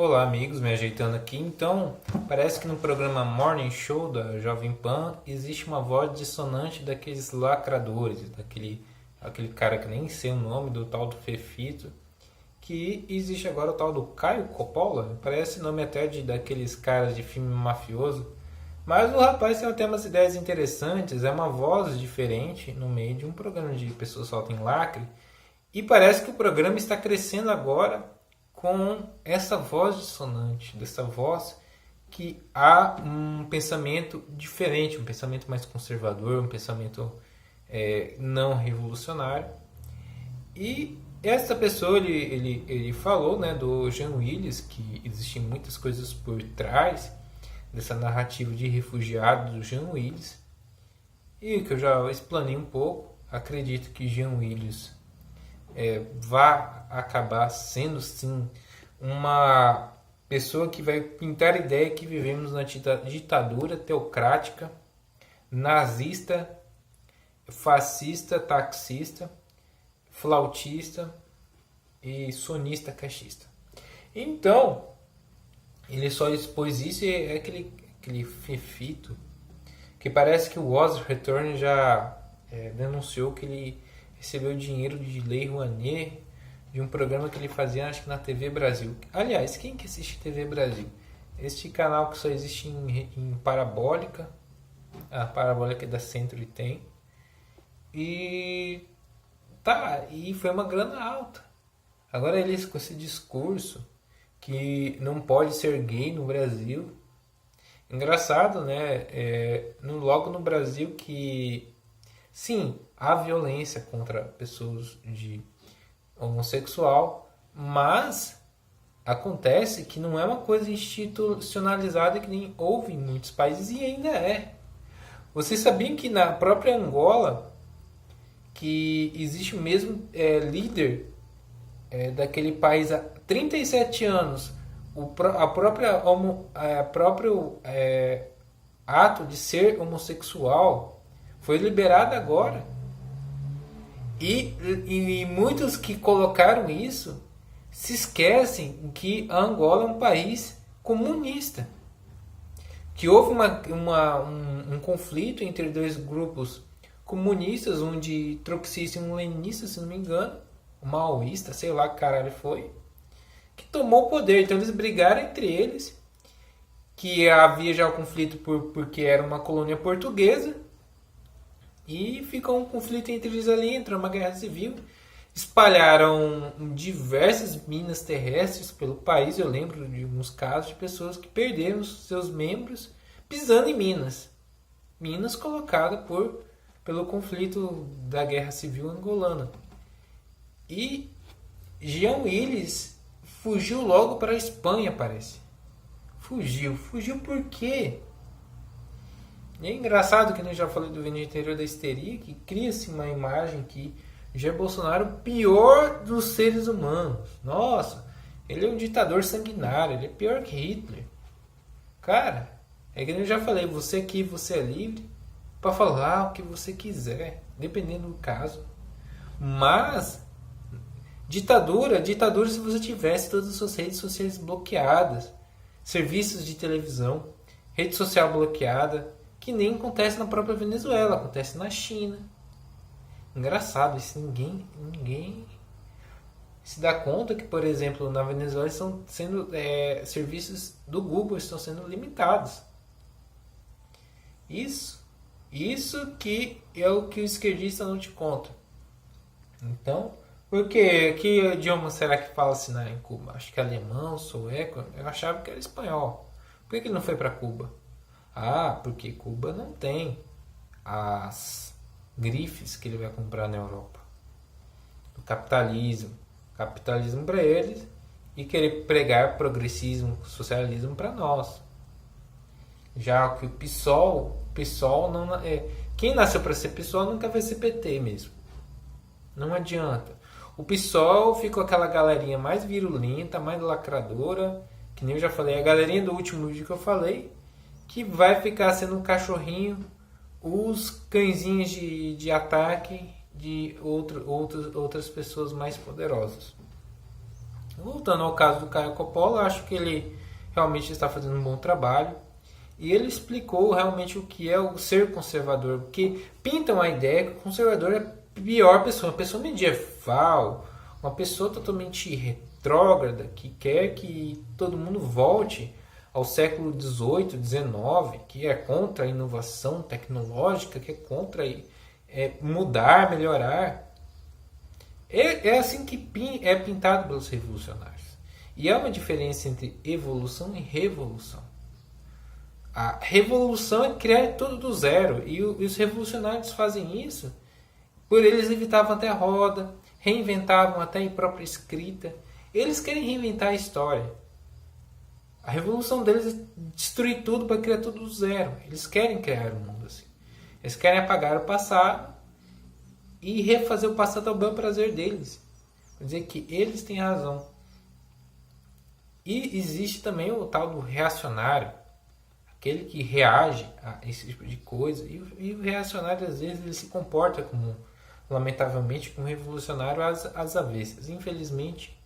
Olá amigos, me ajeitando aqui. Então, parece que no programa Morning Show da Jovem Pan existe uma voz dissonante daqueles lacradores, aquele cara que nem sei o nome, do tal do Fefito, que existe agora o tal do Caio Coppola, parece nome até daqueles caras de filme mafioso. Mas o rapaz tem até umas ideias interessantes, é uma voz diferente no meio de um programa de pessoas que soltam lacre. E parece que o programa está crescendo agora com essa voz dissonante, dessa voz que há um pensamento diferente, um pensamento mais conservador, um pensamento não revolucionário. E essa pessoa, ele falou, né, do Jean Willis, que existem muitas coisas por trás dessa narrativa de refugiado do Jean Willis, e que eu já explanei um pouco. Acredito que Jean Willis vai acabar sendo sim uma pessoa que vai pintar a ideia que vivemos na ditadura teocrática, nazista, fascista, taxista, flautista e sonista caixista. Então, ele só expôs isso, e é aquele fefito que parece que o Oz Return já denunciou que ele recebeu dinheiro de Lei Rouanet de um programa que ele fazia, acho que na TV Brasil. Aliás, quem que assiste TV Brasil? Este canal que só existe em parabólica, a parabólica da Centro tem, e foi uma grana alta. Agora eles com esse discurso que não pode ser gay no Brasil. Engraçado, né? Logo no Brasil que sim, há violência contra pessoas de homossexual, mas acontece que não é uma coisa institucionalizada que nem houve em muitos países, e ainda é. Vocês sabiam que na própria Angola que existe o mesmo líder daquele país há 37 anos, próprio ato de ser homossexual foi liberado agora. E muitos que colocaram isso se esquecem que a Angola é um país comunista. Que houve um conflito entre dois grupos comunistas, um de trotskista e um leninista, se não me engano, um maoísta, sei lá que caralho foi, que tomou o poder. Então eles brigaram entre eles, que havia já o conflito porque era uma colônia portuguesa, e ficou um conflito entre eles ali, entrou uma guerra civil, espalharam diversas minas terrestres pelo país. Eu lembro de alguns casos de pessoas que perderam seus membros pisando em minas colocadas pelo conflito da guerra civil angolana. E Jean Willis fugiu logo para a Espanha, parece. Fugiu por quê? E é engraçado que eu já falei do Vídeo Interior da Histeria, que cria-se uma imagem que Jair Bolsonaro é o pior dos seres humanos. Nossa, ele é um ditador sanguinário, ele é pior que Hitler. Cara, é que eu já falei, você aqui, você é livre para falar o que você quiser, dependendo do caso. Mas ditadura se você tivesse todas as suas redes sociais bloqueadas, serviços de televisão, rede social bloqueada, que nem acontece na própria Venezuela, acontece na China. Engraçado, isso ninguém se dá conta que, por exemplo, na Venezuela estão sendo serviços do Google estão sendo limitados. Isso que é o que o esquerdista não te conta. Então, por quê? Que idioma será que fala-se em Cuba? Acho que é alemão, sueco. Eu achava que era espanhol. Por que ele não foi para Cuba? Porque Cuba não tem as grifes que ele vai comprar na Europa. O capitalismo para eles, e querer pregar progressismo, socialismo para nós. Já que o PSOL não quem nasceu para ser PSOL nunca vai ser PT mesmo. Não adianta. O PSOL ficou aquela galerinha mais virulenta, mais lacradora, que nem eu já falei, a galerinha do último vídeo que eu falei, que vai ficar sendo um cachorrinho, os cãezinhos de ataque de outras pessoas mais poderosas. Voltando ao caso do Caio Coppola, acho que ele realmente está fazendo um bom trabalho. E ele explicou realmente o que é o ser conservador. Porque pintam a ideia que o conservador é a pior pessoa, uma pessoa medieval, uma pessoa totalmente retrógrada, que quer que todo mundo volte ao século XVIII, XIX, que é contra a inovação tecnológica, que é contra mudar, melhorar. É assim que é pintado pelos revolucionários. E há uma diferença entre evolução e revolução. A revolução é criar tudo do zero. E os revolucionários fazem isso. Por eles evitavam até a roda, reinventavam até a própria escrita. Eles querem reinventar a história. A revolução deles é destruir tudo para criar tudo do zero. Eles querem criar um mundo assim. Eles querem apagar o passado e refazer o passado ao bel prazer deles. Quer dizer que eles têm razão. E existe também o tal do reacionário. Aquele que reage a esse tipo de coisa. E o reacionário, às vezes, ele se comporta como, lamentavelmente, como um revolucionário às avessas. Infelizmente,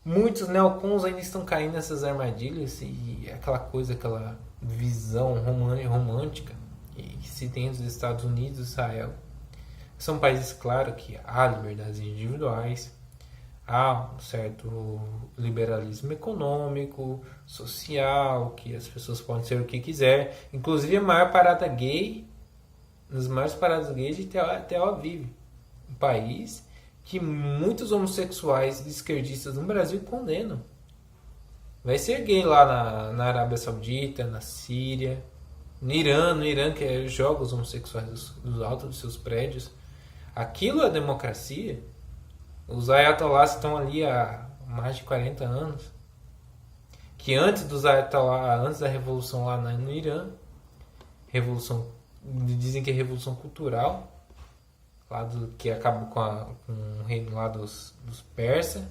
muitos neocons ainda estão caindo nessas armadilhas e aquela visão romântica que se tem dos Estados Unidos e Israel. São países, claro, que há liberdades individuais, há um certo liberalismo econômico, social, que as pessoas podem ser o que quiser. Inclusive a maior parada gay, nas maiores paradas gays de Tel Aviv, um país que muitos homossexuais e esquerdistas no Brasil condenam. Vai ser gay lá na Arábia Saudita, na Síria, no Irã que joga os homossexuais dos altos dos seus prédios. Aquilo é democracia. Os ayatollahs estão ali há mais de 40 anos. Que antes dos ayatollahs, antes da revolução lá no Irã, dizem que é revolução cultural, que acabou com o reino lá dos persas.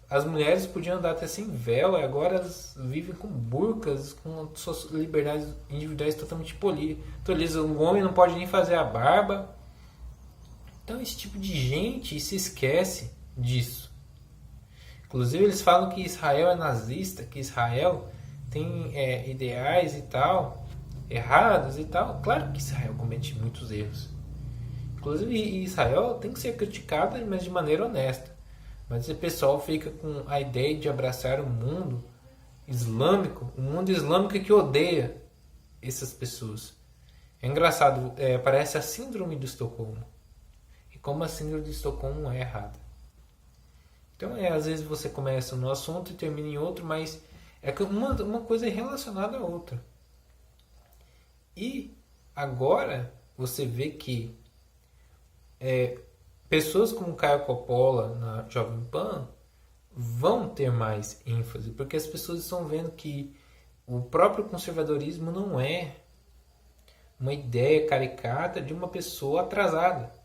As mulheres podiam andar até sem véu, e agora elas vivem com burcas, com suas liberdades individuais totalmente polidas. O homem não pode nem fazer a barba. Então esse tipo de gente se esquece disso. Inclusive eles falam que Israel é nazista, que Israel tem ideais e tal, errados e tal. Claro que Israel comete muitos erros. Inclusive Israel tem que ser criticado, mas de maneira honesta. Mas esse pessoal fica com a ideia de abraçar um mundo islâmico que odeia essas pessoas. É engraçado, parece a síndrome de Estocolmo. Como a síndrome de Estocolmo é errada. Então, às vezes você começa no assunto e termina em outro, mas é que uma coisa é relacionada à outra. E agora você vê que pessoas como Caio Coppola na Jovem Pan vão ter mais ênfase, porque as pessoas estão vendo que o próprio conservadorismo não é uma ideia caricata de uma pessoa atrasada.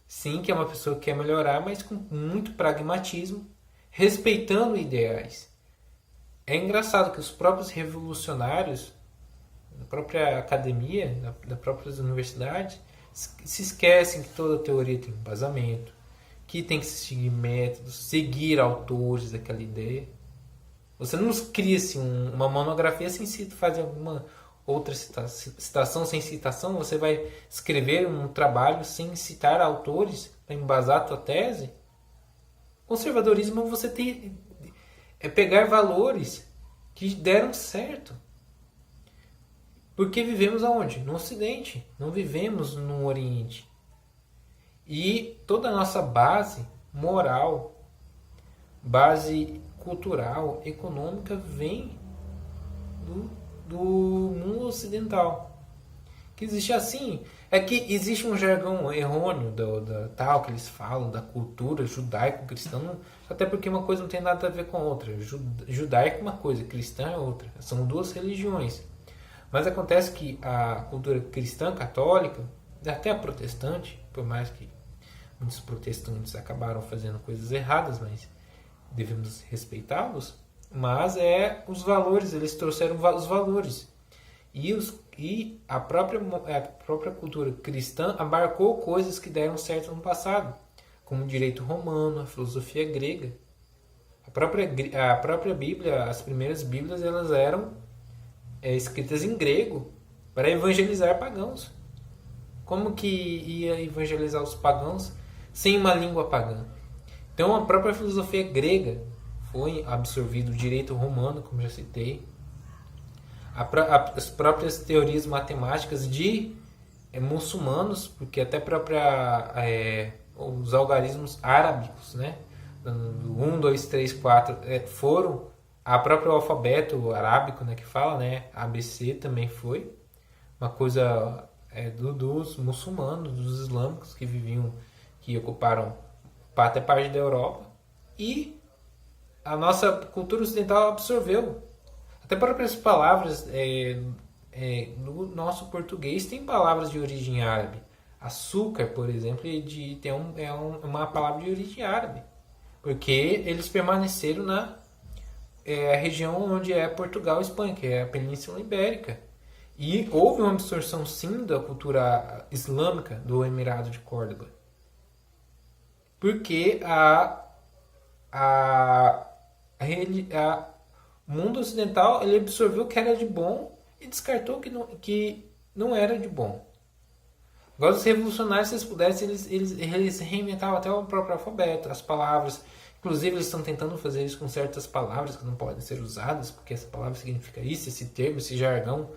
Sim, que é uma pessoa que quer melhorar, mas com muito pragmatismo, respeitando ideais. É engraçado que os próprios revolucionários, da própria academia, das próprias universidades, se esquecem que toda teoria tem um embasamento, que tem que seguir métodos, seguir autores daquela ideia. Você não cria uma monografia sem fazer alguma outra citação, sem citação. Você vai escrever um trabalho sem citar autores para embasar a tua tese. Conservadorismo é pegar valores que deram certo. Porque vivemos aonde? No Ocidente. Não vivemos no Oriente. E toda a nossa base moral, base cultural, econômica, vem do mundo ocidental. Que existe assim. É que existe um jargão errôneo tal que eles falam da cultura judaico-cristã, até porque uma coisa não tem nada a ver com a outra. Judaico é uma coisa, cristã é outra. São duas religiões. Mas acontece que a cultura cristã católica, até a protestante, por mais que muitos protestantes acabaram fazendo coisas erradas, mas devemos respeitá-los, mas os valores, eles trouxeram os valores. E a própria cultura cristã abarcou coisas que deram certo no passado, como o direito romano, a filosofia grega. A própria Bíblia, as primeiras Bíblias, elas eram escritas em grego para evangelizar pagãos. Como que ia evangelizar os pagãos sem uma língua pagã? Então a própria filosofia grega foi absorvida, o direito romano, como já citei, as próprias teorias matemáticas de muçulmanos, porque até os algarismos árabicos, né? 1, 2, 3, 4 foram a próprio alfabeto arábico, né, que fala, né? ABC também foi uma coisa dos muçulmanos, dos islâmicos que ocuparam até parte da Europa, e a nossa cultura ocidental absorveu. Até próprias palavras no nosso português tem palavras de origem árabe. Açúcar, por exemplo, uma palavra de origem árabe, porque eles permaneceram na região onde é Portugal e Espanha, que é a Península Ibérica. E houve uma absorção, sim, da cultura islâmica do Emirado de Córdoba. Porque o mundo ocidental ele absorveu o que era de bom e descartou que não era de bom. Agora, os revolucionários, se eles pudessem, eles reinventavam até o próprio alfabeto, as palavras. Inclusive, eles estão tentando fazer isso com certas palavras que não podem ser usadas, porque essa palavra significa isso, esse termo, esse jargão.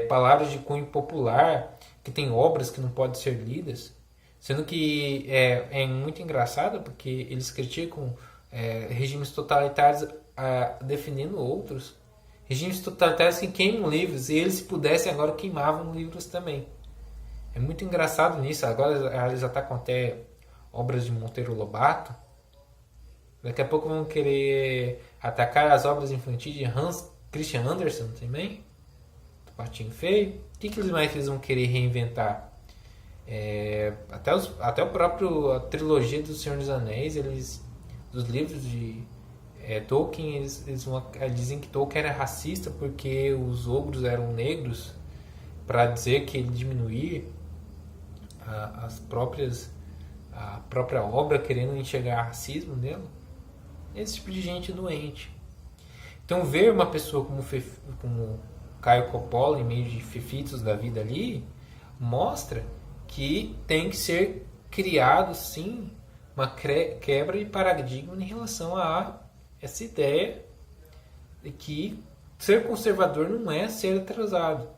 Palavras de cunho popular, que tem obras que não podem ser lidas. Sendo que é muito engraçado, porque eles criticam regimes totalitários defendendo outros. Regimes totalitários que queimam livros, e eles, se pudessem, agora queimavam livros também. É muito engraçado nisso. Agora eles atacam até obras de Monteiro Lobato. Daqui a pouco vão querer atacar as obras infantis de Hans Christian Andersen também. Do Patinho Feio. O que eles vão querer reinventar? Até o próprio a trilogia do Senhor dos Anéis, dos livros de Tolkien, eles dizem que Tolkien era racista porque os ogros eram negros, para dizer que ele diminuía a própria obra, querendo enxergar racismo nela. Esse tipo de gente doente. Então, ver uma pessoa como Caio Coppola, em meio de fefitos da vida ali, mostra que tem que ser criado, sim, uma quebra de paradigma em relação a essa ideia de que ser conservador não é ser atrasado.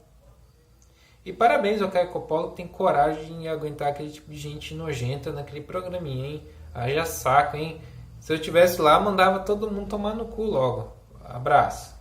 E parabéns ao Caio Coppola, que tem coragem de aguentar aquele tipo de gente nojenta naquele programinha, hein? Haja saco, hein? Se eu estivesse lá, mandava todo mundo tomar no cu logo. Abraço.